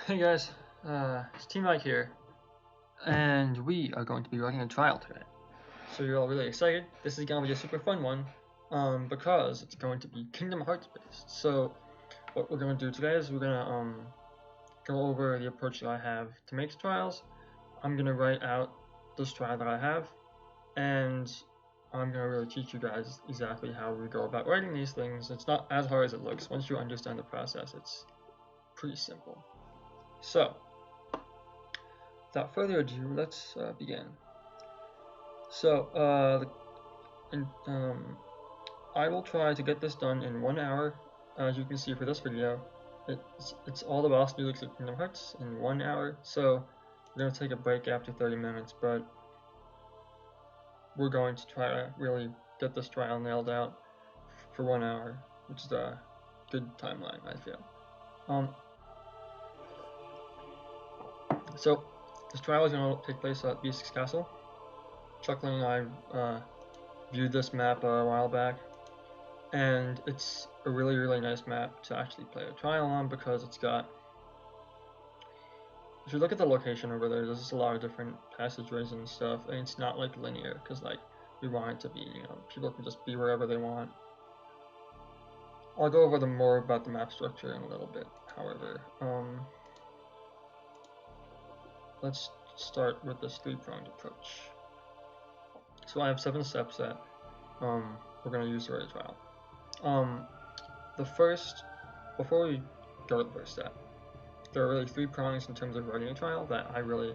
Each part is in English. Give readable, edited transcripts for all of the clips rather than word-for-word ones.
Hey guys, it's Team Mike here, and we are going to be running a trial today. So you're all really excited. This is going to be a super fun one, because it's going to be Kingdom Hearts based. So what we're going to do today is we're going to go over the approach that I have to make trials. I'm going to write out this trial that I have, and I'm going to really teach you guys exactly how we go about writing these things. It's not as hard as it looks. Once you understand the process, it's pretty simple. So, without further ado, let's begin. So, I will try to get this done in 1 hour. As you can see for this video, it's all the boss music of Kingdom Hearts in 1 hour. So, we're going to take a break after 30 minutes, but we're going to try to really get this trial nailed out for 1 hour, which is a good timeline, I feel. So, this trial is going to take place at B6 Castle. Chuckling and I viewed this map a while back, and it's a really nice map to actually play a trial on because it's got, if you look at the location over there, there's just a lot of different passageways and stuff, and it's not like linear because like we want it to be, people can just be wherever they want. I'll go over more about the map structure in a little bit, however. Let's start with this three-pronged approach. So I have 7 steps that we're going to use to write a trial. Before we go to the first step, there are really 3 prongs in terms of writing a trial that I really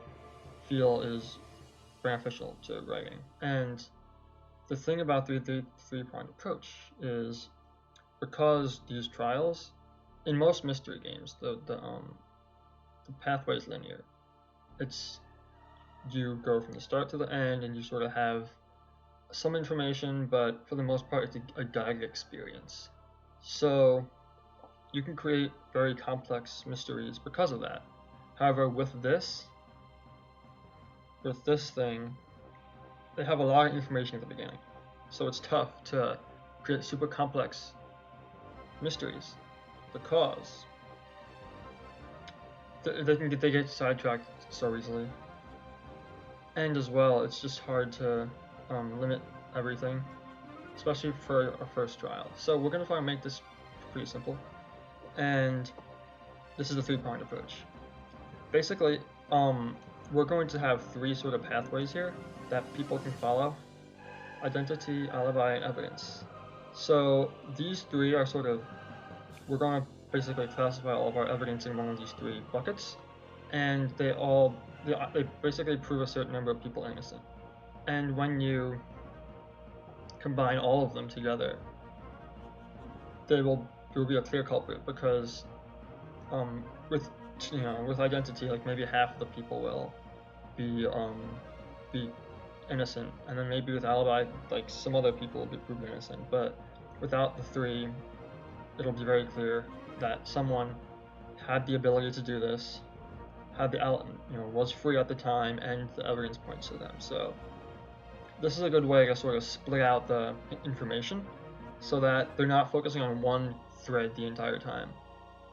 feel is beneficial to writing. And the thing about the three-pronged approach is because these trials, in most mystery games, the pathway is linear. It's you go from the start to the end, and you sort of have some information, but for the most part, it's a guided experience. So you can create very complex mysteries because of that. However, with this thing, they have a lot of information at the beginning, so it's tough to create super complex mysteries because they get sidetracked so easily. And as well, it's just hard to limit everything, especially for a first trial. So we're going to try and make this pretty simple, and this is a 3-pronged approach. Basically, we're going to have 3 sort of pathways here that people can follow: identity, alibi, and evidence. So these 3 are sort of, we're going to basically classify all of our evidence in one of these 3 buckets, and they basically prove a certain number of people innocent. And when you combine all of them together, there will be a clear culprit, because with identity, like maybe half of the people will be innocent, and then maybe with alibi, like some other people will be proven innocent. But without the 3, it'll be very clear that someone had the ability to do this, was free at the time, and the evidence points to them. So this is a good way to sort of split out the information so that they're not focusing on one thread the entire time.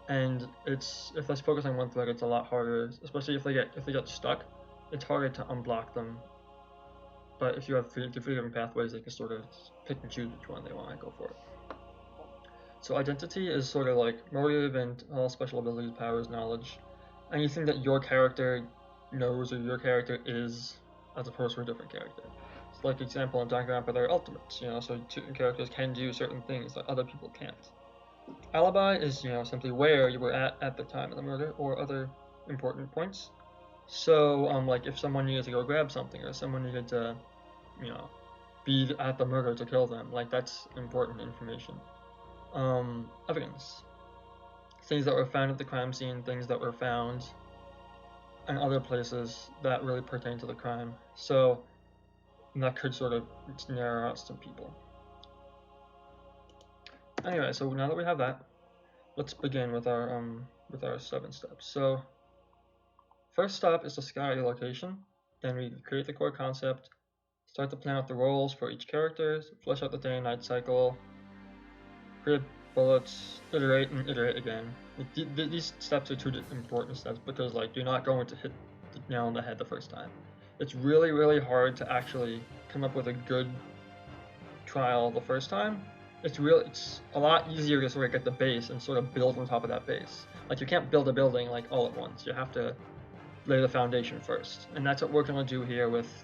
And if they focus on one thread, it's a lot harder, especially if they get stuck. It's harder to unblock them. But if you have 3 different pathways, they can sort of pick and choose which one they want to go for. So identity is sort of like motive and all special abilities, powers, knowledge, anything that your character knows or your character is, as opposed to a different character. So like example in Danganronpa, there are ultimates, so certain characters can do certain things that other people can't. Alibi is, simply where you were at the time of the murder, or other important points. So, like if someone needed to go grab something, or someone needed to, be at the murder to kill them, like that's important information. Evidence. Things that were found at the crime scene, things that were found in other places that really pertain to the crime. So that could sort of narrow out some people. Anyway, so now that we have that, let's begin with our 7 steps. So first step is to scout your location. Then we create the core concept, start to plan out the roles for each character, flesh out the day and night cycle, create bullets, iterate and iterate again. These steps are two important steps because like you're not going to hit the nail on the head the first time. It's really, really hard to actually come up with a good trial the first time. It's a lot easier to sort of get the base and sort of build on top of that base. Like you can't build a building like all at once. You have to lay the foundation first, and that's what we're gonna do here with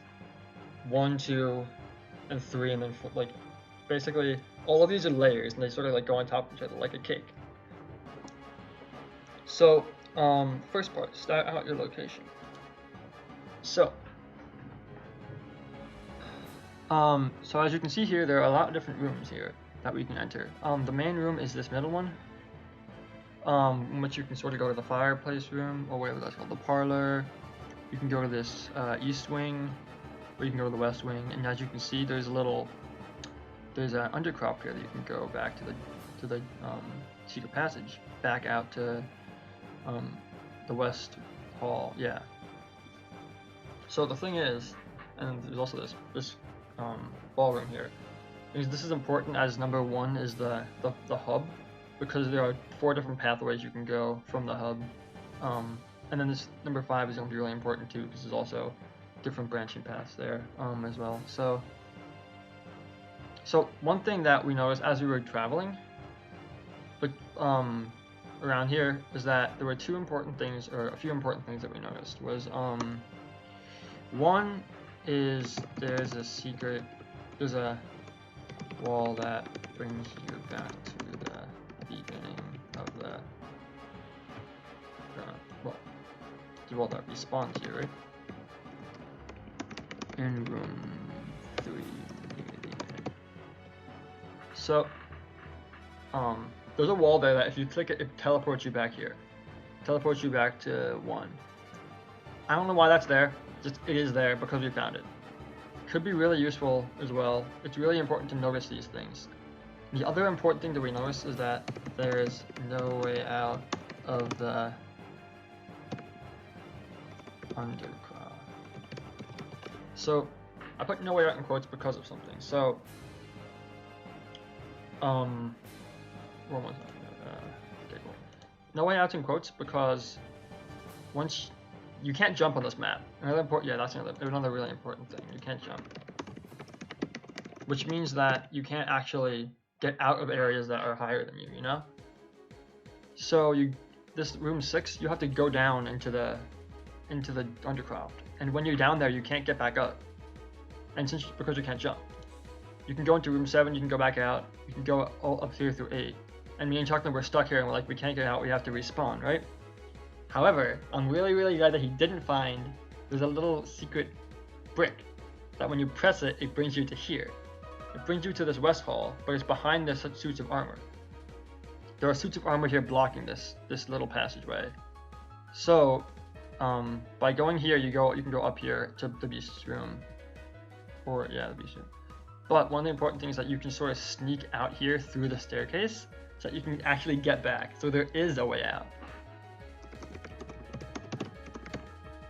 1, 2, and 3, and then like basically all of these are layers, and they sort of like go on top of each other like a cake. So first part, start out your location. So so as you can see here, there are a lot of different rooms here that we can enter. The main room is this middle one, in which you can sort of go to the fireplace room, or whatever that's called, the parlor. You can go to this east wing, or you can go to the west wing, and as you can see, there's an undercrop here that you can go back to the secret passage, back out to the west hall. Yeah. So the thing is, and there's also this ballroom here. This is important as number 1 is the hub, because there are 4 different pathways you can go from the hub, and then this number 5 is going to be really important too, because there's also different branching paths there as well. So one thing that we noticed as we were traveling, but around here, is that there were a few important things that we noticed. Was one is there's a wall that brings you back to the beginning of the wall that respawns here, right? In room 3, maybe. So there's a wall there that if you click it, it teleports you back here. Teleports you back to 1. I don't know why that's there. Just it is there because we found it. Could be really useful as well. It's really important to notice these things. The other important thing that we notice is that there's no way out of the undercrop. So I put no way out in quotes because of something. So what was that? Okay, cool. No way out in quotes because once you can't jump on this map. That's another really important thing. You can't jump, which means that you can't actually get out of areas that are higher than you. You know. So this room 6, you have to go down into the undercroft, and when you're down there, you can't get back up, and because you can't jump, you can go into room 7. You can go back out. You can go all up here through 8. And me and Chuckland were stuck here, and we're like, we can't get out. We have to respawn, right? However, I'm really, really glad that he didn't find there's a little secret brick that when you press it, it brings you to here. It brings you to this west hall, but it's behind the suits of armor. There are suits of armor here blocking this little passageway. So, by going here, you can go up here to the beast's room, the beast's room. But one of the important things is that you can sort of sneak out here through the staircase, so that you can actually get back. So there is a way out.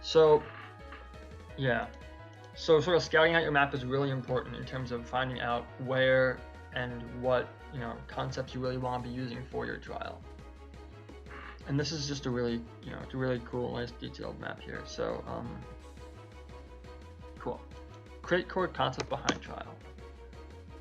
So, yeah. So sort of scouting out your map is really important in terms of finding out where and what, concepts you really want to be using for your trial. And this is just a really, it's a really cool, nice detailed map here. So, cool. Create core concept behind trial.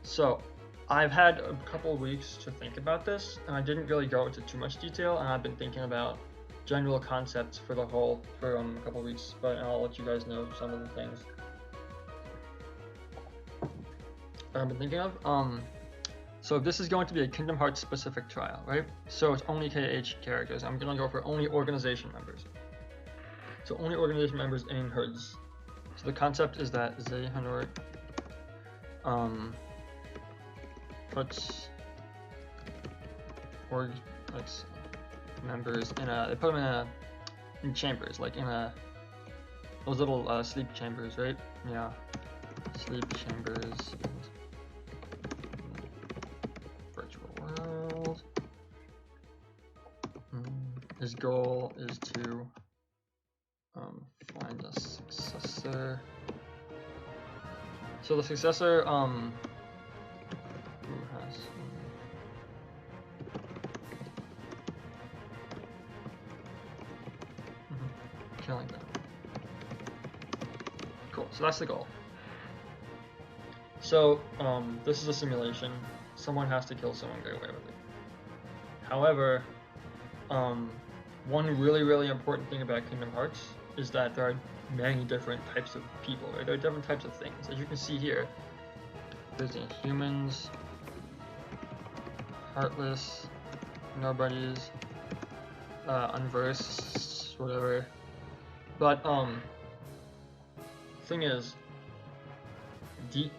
So, I've had a couple of weeks to think about this, and I didn't really go into too much detail, and I've been thinking about general concepts for a couple of weeks, but I'll let you guys know some of the things I've been thinking of. So this is going to be a Kingdom Hearts specific trial, right? So it's only KH characters. I'm gonna go for only organization members. So only organization members in hoods. So the concept is that Xehanort puts members they put them in chambers, like those little sleep chambers, right? Yeah, sleep chambers. Virtual world. His goal is to find a successor. So the successor who has killing them. Cool, so that's the goal. So, this is a simulation. Someone has to kill someone, get away with it. However, one really important thing about Kingdom Hearts is that there are many different types of people, right? There are different types of things. As you can see here, there's humans, heartless, nobodies, unversed, whatever. But, thing is,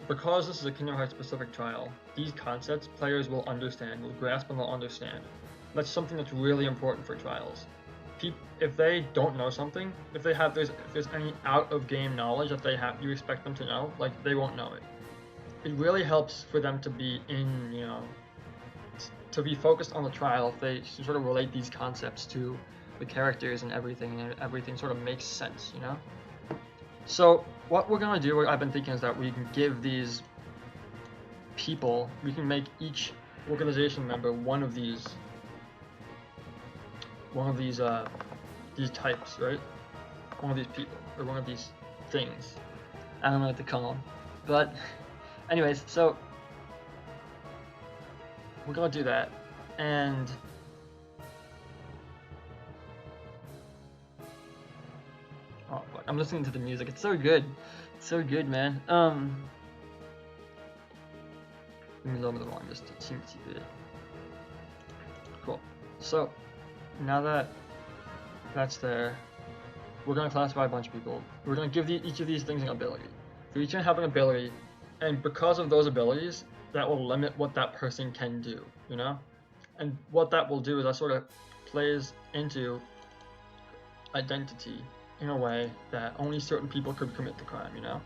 because this is a Kingdom Hearts specific trial, these concepts players will understand, will grasp, and will understand. That's something that's really important for trials. If they don't know something, if there's any out of game knowledge that you expect them to know, like, they won't know it. It really helps for them to be to be focused on the trial if they sort of relate these concepts to the characters and everything sort of makes sense, you know? So what we're gonna do, what I've been thinking, is that we can give these people, we can make each organization member one of these types, right? One of these people, or one of these things. I don't know what to call them. But anyways, so we're gonna do that, and oh, I'm listening to the music. It's so good. It's so good, man. Let me lower the volume just to see it. Cool. So now that that's there, we're gonna classify a bunch of people. We're gonna give each of these things an ability. So each one have an ability, and because of those abilities, that will limit what that person can do, you know? And what that will do is that sort of plays into identity in a way that only certain people could commit the crime, you know?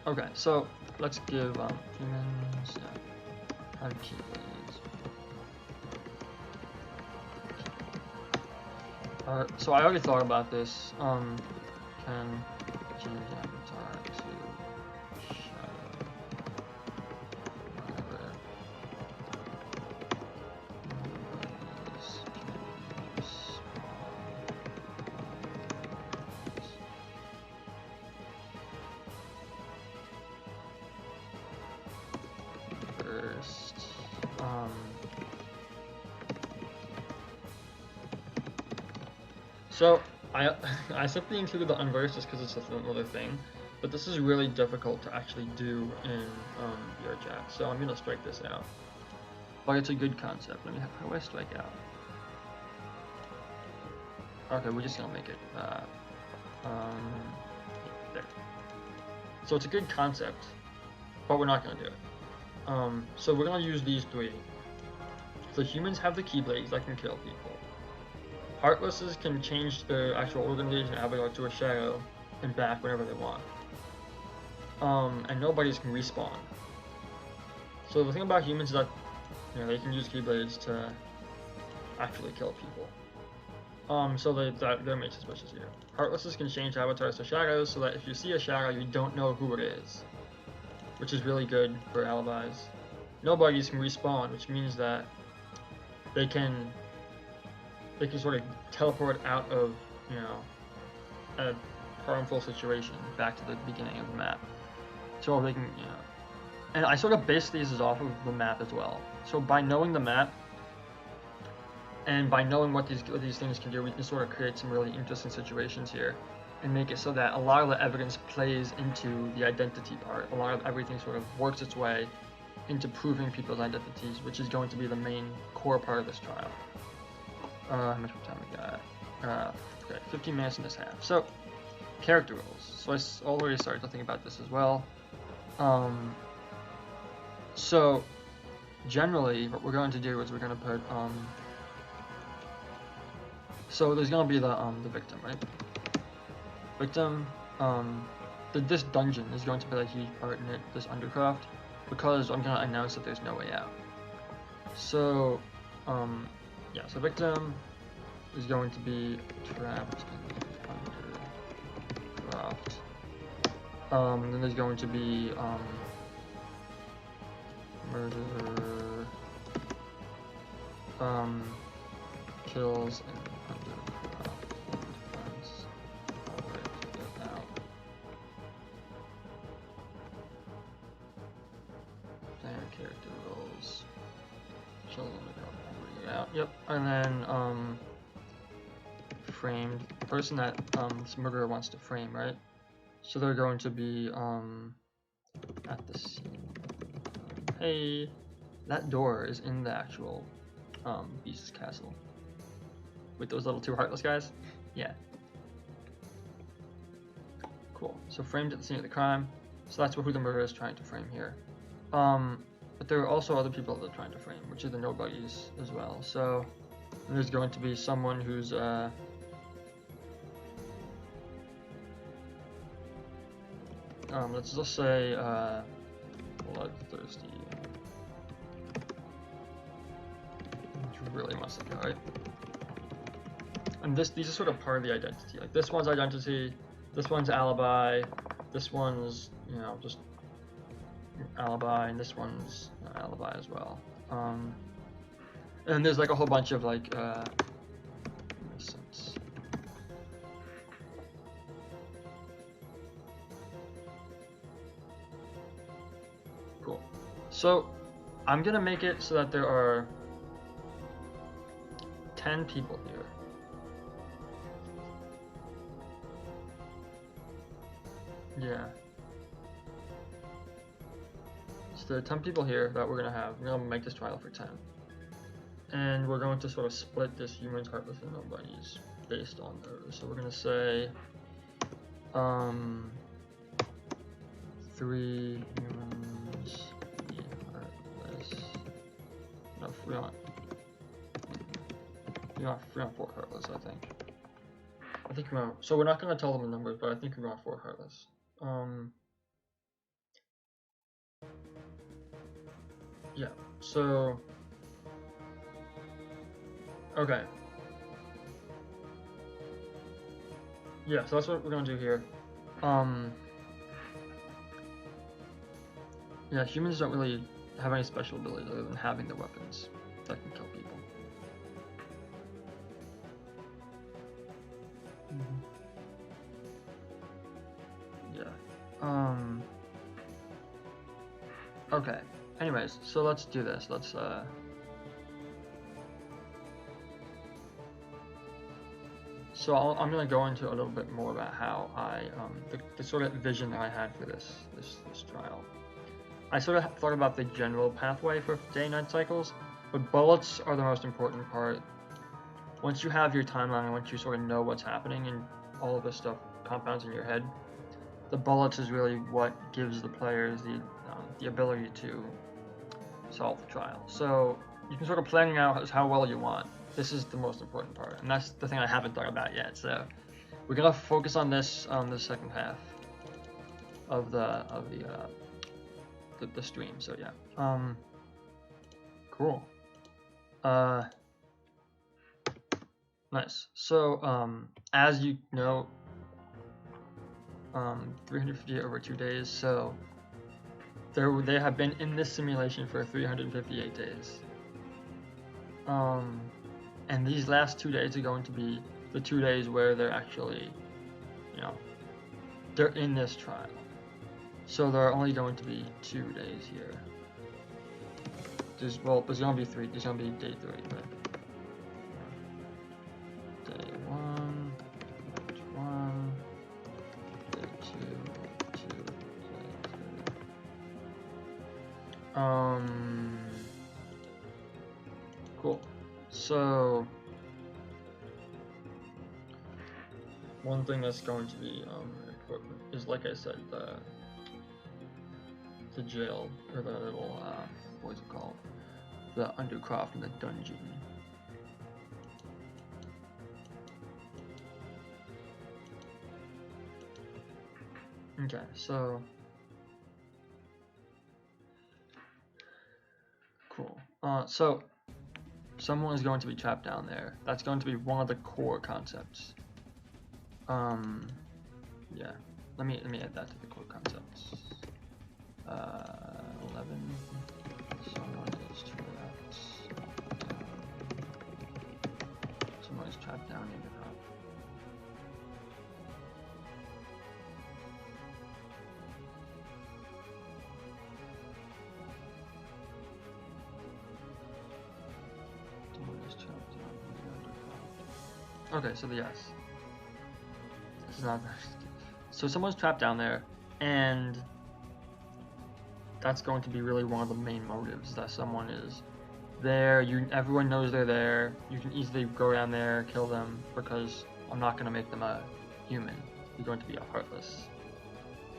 Okay, so let's give humans, have keyblades. So I already thought about this. Can change avatar to shadow. Whatever. First, so I simply included the unversed just because it's another thing, but this is really difficult to actually do in VRChat, so I'm gonna strike this out. But it's a good concept. Let me how do I strike out? Okay, we're just gonna make it there. So it's a good concept, but we're not gonna do it. So we're gonna use these three. So humans have the keyblades that can kill people. Heartlesses can change their actual organization avatar to a shadow and back whenever they want. And nobodies can respawn. So the thing about humans is that they can use keyblades to actually kill people. So they're made suspicious here. Heartlesses can change avatars to shadows so that if you see a shadow, you don't know who it is, which is really good for alibis. Nobodies can respawn, which means that they can sort of teleport out of, a harmful situation back to the beginning of the map. So they can, and I sort of base these off of the map as well. So by knowing the map, and by knowing what these things can do, we can sort of create some really interesting situations here, and make it so that a lot of the evidence plays into the identity part. A lot of everything sort of works its way into proving people's identities, which is going to be the main core part of this trial. How much more time we got? Okay, 15 minutes in this half. So, character roles. So I already started to think about this as well. So, generally, what we're going to do is we're going to put, so there's going to be the victim, right? Victim, this dungeon is going to play a huge part in it, this undercroft, because I'm going to announce that there's no way out. So, yeah, so victim is going to be trapped in undercroft. Then there's going to be murder, kills and defense. Alright, get out. Player character roles. Children out. Yep. And then framed. The person that this murderer wants to frame, right? So they're going to be at the scene. Hey, that door is in the actual Beast's castle. With those little two heartless guys? Yeah. Cool. So framed at the scene of the crime. So that's who the murderer is trying to frame here. But there are also other people that they're trying to frame, which are the nobodies as well. So there's going to be someone who's let's just say bloodthirsty. Really must have got right. And these are sort of part of the identity. Like this one's identity, this one's alibi, this one's just alibi, and this one's alibi as well. And there's like a whole bunch of like cool. So I'm gonna make it so that there are 10 people here. Yeah. So there are 10 people here that we're gonna have. We're gonna make this trial for 10. And we're going to sort of split this humans, heartless, and nobodies based on those. So we're gonna say 3 humans, heartless. No, we want 4 heartless, I think. So we're not gonna tell them the numbers, but I think we want 4 heartless. Yeah, so okay. Yeah, so that's what we're gonna do here. Yeah, humans don't really have any special abilities other than having the weapons that can kill people. Yeah. Okay. Anyways, so let's do this. Let's So I'm gonna go into a little bit more about how I the sort of vision that I had for this trial. I sort of thought about the general pathway for day and night cycles, but bullets are the most important part. Once you have your timeline and once you sort of know what's happening and all of this stuff compounds in your head, the bullets is really what gives the players the ability to solve the trial. So you can sort of plan out how well you want. This is the most important part, and that's the thing I haven't thought about yet. So we're gonna focus on this the second half of the stream. So yeah, cool. Nice. So as you know, 358 over 2 days. So they have been in this simulation for 358 days. And these last 2 days are going to be the 2 days where they're actually, they're in this trial. So there are only going to be 2 days here. There's going to be 3. There's going to be day 3, but day 1, day 1, day 2, day 3. Cool. So one thing that's going to be important is, like I said, the jail, or the little what is it called? The Undercroft and the dungeon. Okay, so cool. So someone is going to be trapped down there. That's going to be one of the core concepts. Yeah. let me add that to the core concepts. 11. Someone is trapped down. Someone is trapped down in the crop. Someone is trapped down in the undercrop. Okay, so yes. This is not very good. So someone's trapped down there, and that's going to be really one of the main motives, that someone is there. Everyone knows they're there. You can easily go down there, kill them, because I'm not going to make them a human. They're going to be a heartless.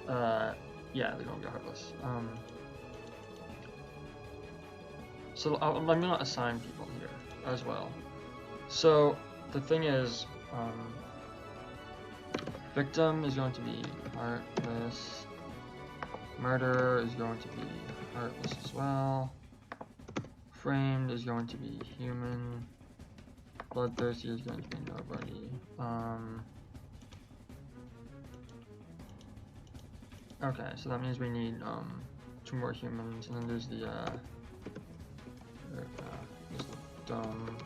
Yeah, they're going to be heartless. So I'm going to assign people here as well. So the thing is, victim is going to be heartless. Murderer is going to be heartless as well. Framed is going to be human. Bloodthirsty is going to be nobody. Okay, so that means we need 2 more humans, and then there's the dumb.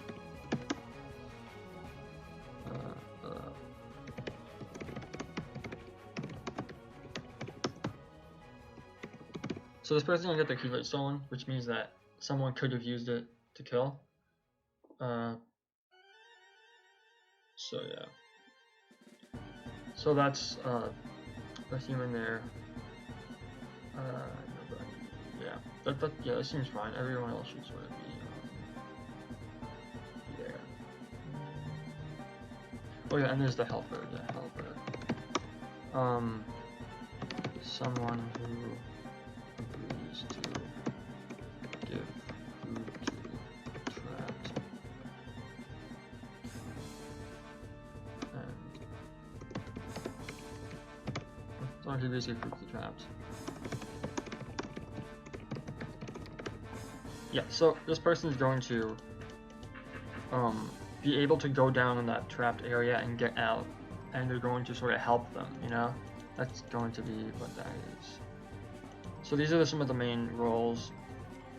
So this person's gonna get their keylight stolen, which means that someone could have used it to kill. So yeah. So that's a human there. Yeah, that seems fine. Everyone else should sort of be there. Oh yeah, and there's the helper. The helper. Someone who agrees to give food to trapped. And someone who agrees to give food to trapped. Yeah, so this person is going to be able to go down in that trapped area and get out, and they're going to sort of help them, you know? That's going to be what that is. So these are some of the main roles.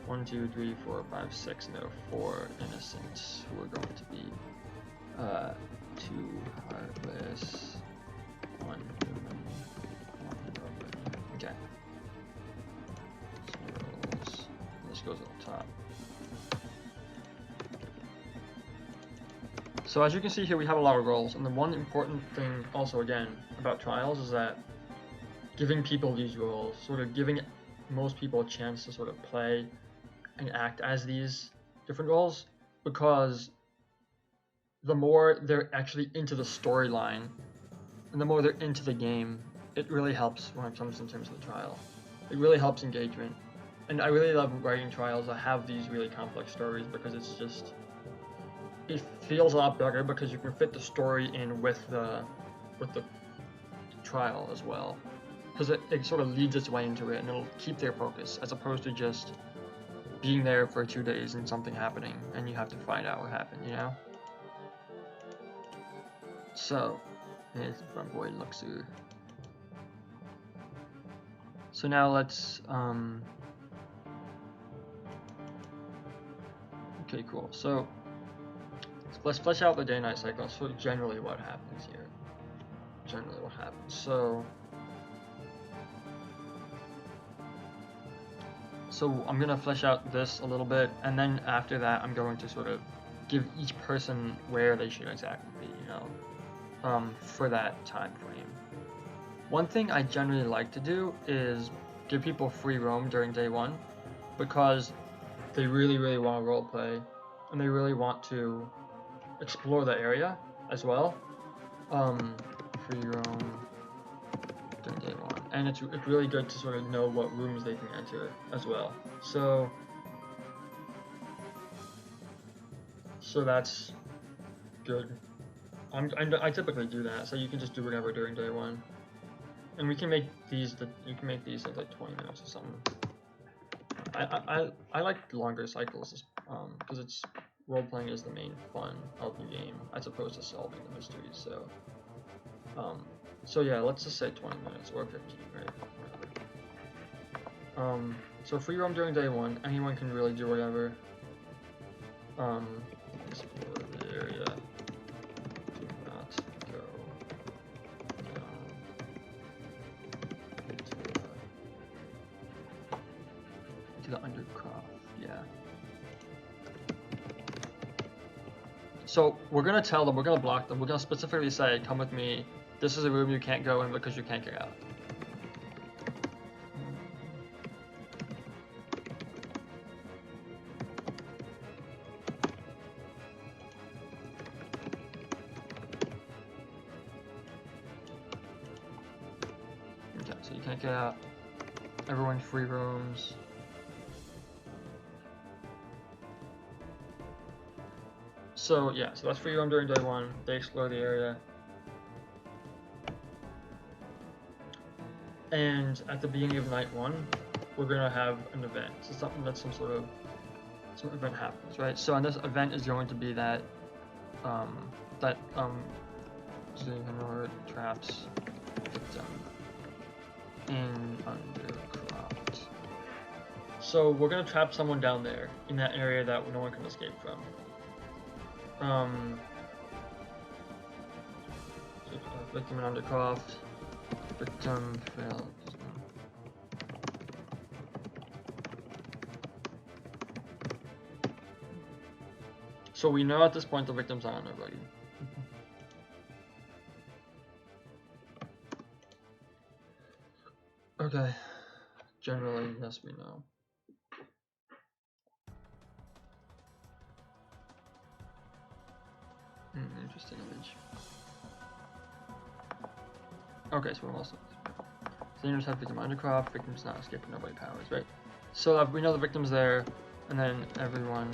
1, 2, 3, 4, 5, 6, and there are 4 innocents who are going to be 2 heartless, 1 human, 1 robot. Okay. So roles. This goes at the top. So as you can see here, we have a lot of roles, and the one important thing also again about Trials is that giving people these roles, sort of giving most people a chance to sort of play and act as these different roles, because the more they're actually into the storyline and the more they're into the game, it really helps when it comes in terms of the trial. It really helps engagement, and I really love writing Trials that have these really complex stories, because it's just, it feels a lot better because you can fit the story in with the trial as well, because it sort of leads its way into it, and it'll keep their focus, as opposed to just being there for 2 days and something happening and you have to find out what happened, you know? So here's my boy Luxu. So now let's okay, cool. So let's flesh out the day-night cycle. So generally what happens here. Generally what happens. So I'm going to flesh out this a little bit, and then after that I'm going to sort of give each person where they should exactly be, you know, for that time frame. One thing I generally like to do is give people free roam during day 1, because they really want to roleplay, and they really want to explore the area as well. Free roam during day 1, and it's really good to sort of know what rooms they can enter as well. So that's good. I typically do that, so you can just do whatever during day 1, and we can make these like 20 minutes or something. I like longer cycles, because it's role-playing is the main fun of the game, as opposed to solving the mysteries. So So yeah, let's just say 20 minutes or 15, right? Whatever. So free roam during day 1, anyone can really do whatever. Explore the area. Do not go down to the undercroft, yeah. So we're gonna tell them, we're gonna block them, we're gonna specifically say, come with me, this is a room you can't go in because you can't get out. Okay, so you can't get out. Everyone free roams. So yeah, so that's free roam during day 1. They explore the area. And at the beginning of night 1, we're gonna have an event. So something that some event happens, right? So, and this event is going to be that traps victim in undercroft. So we're gonna trap someone down there in that area that no one can escape from. Victim in undercroft. Victim failed. So we know at this point the victim's not on nobody. Okay. Generally, yes, we know. Interesting image. Okay, so we're also. Dangerous have victim undercroft, victim's not escaping, nobody powers, right? So we know the victim's there, and then everyone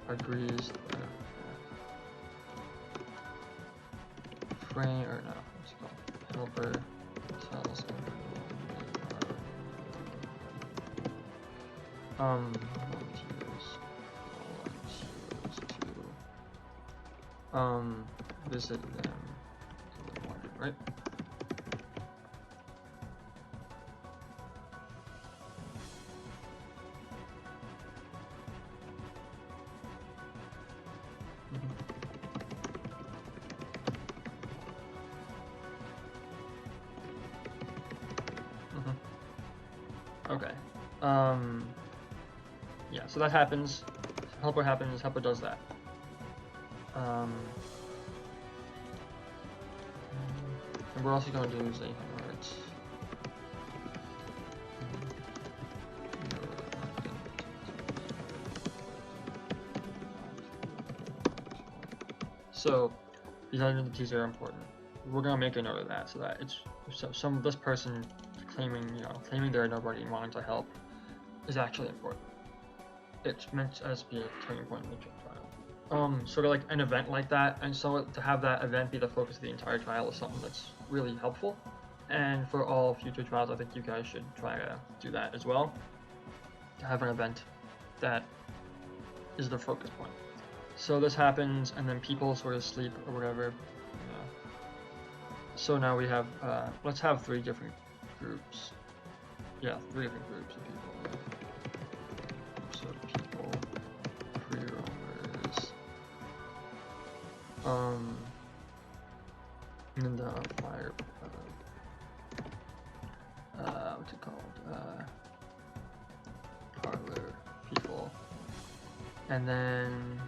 agrees. Frame or no, what's it called? Helper tells visit them in the morning, right? Okay. Yeah, so that happens. Helper happens, helper does that. And we're also going to do is so these identities are important. We're gonna make a note of that so that it's this person claiming they're nobody and wanting to help is actually important. It's meant as be a turning point in the trial. Sort of like an event like that, and so to have that event be the focus of the entire trial is something that's really helpful. And for all future trials, I think you guys should try to do that as well. To have an event that is the focus point. So this happens, and then people sort of sleep or whatever. So now we have, let's have 3 different groups. Yeah, 3 different groups of people. So people, free roamers, and then the fire, what's it called? Parlor people, and then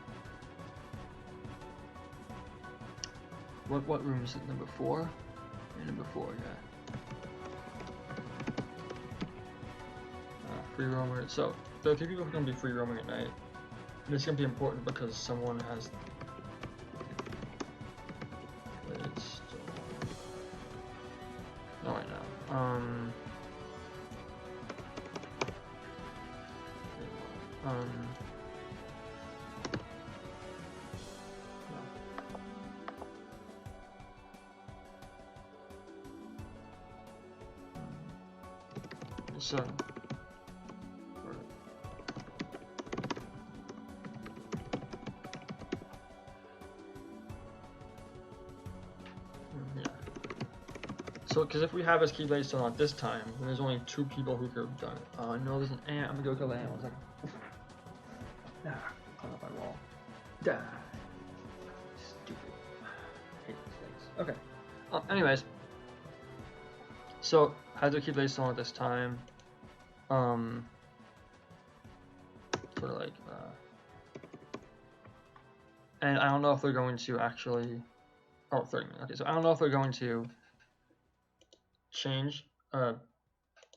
what room is it? Number 4? Yeah, number 4, yeah. Free roamer. So there are 3 people who are going to be free roaming at night. And it's going to be important because someone has. No, right now. So. So, because if we have his Keyblade Stone at this time, then there's only 2 people who could have done it. Oh no, there's an ant. I'm gonna go kill the ant. 1 second. Ah, climb up my wall. Die. Stupid. Hate these things. Okay. Anyways. So, has the Keyblade Stone at this time. Sort of like, and I don't know if they're going to actually, 30 minutes, okay, so I don't know if they're going to change, I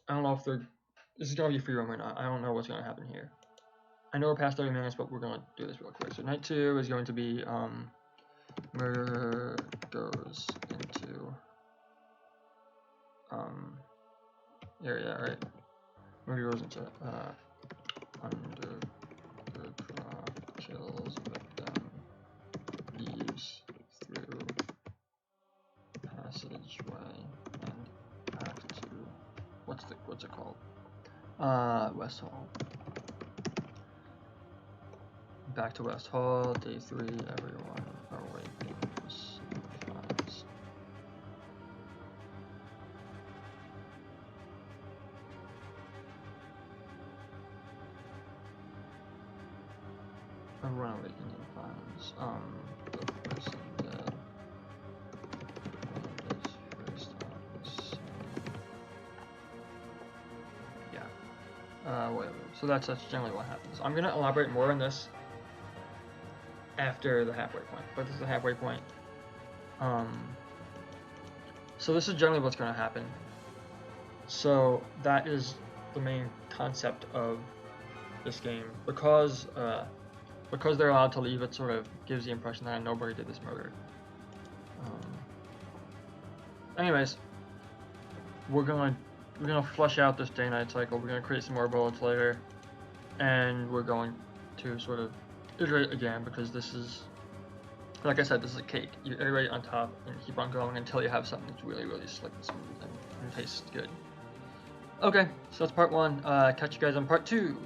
don't know if this is going to be free roam or not. I don't know what's going to happen here. I know we're past 30 minutes, but we're going to do this real quick. So night 2 is going to be, murder goes into, area, right? Murder goes into, underground, kills victim, leaves through passageway, and back to, what's it called? West Hall. Back to West Hall, day 3, everyone awakens and finds. Everyone awakens and finds, the person dead. And is first on the scene. Yeah. Whatever. So that's generally what happens. I'm gonna elaborate more on this after the halfway point, but this is the halfway point. So this is generally what's going to happen. So that is the main concept of this game. Because they're allowed to leave, it sort of gives the impression that nobody did this murder. Anyways, we're gonna flesh out this day-night cycle. We're gonna create some more bullets later, and we're going to sort of iterate again, because this is, like I said, this is a cake. You iterate on top and keep on going until you have something that's really, really slick and smooth and tastes good. Okay, so that's part 1. Catch you guys on part 2.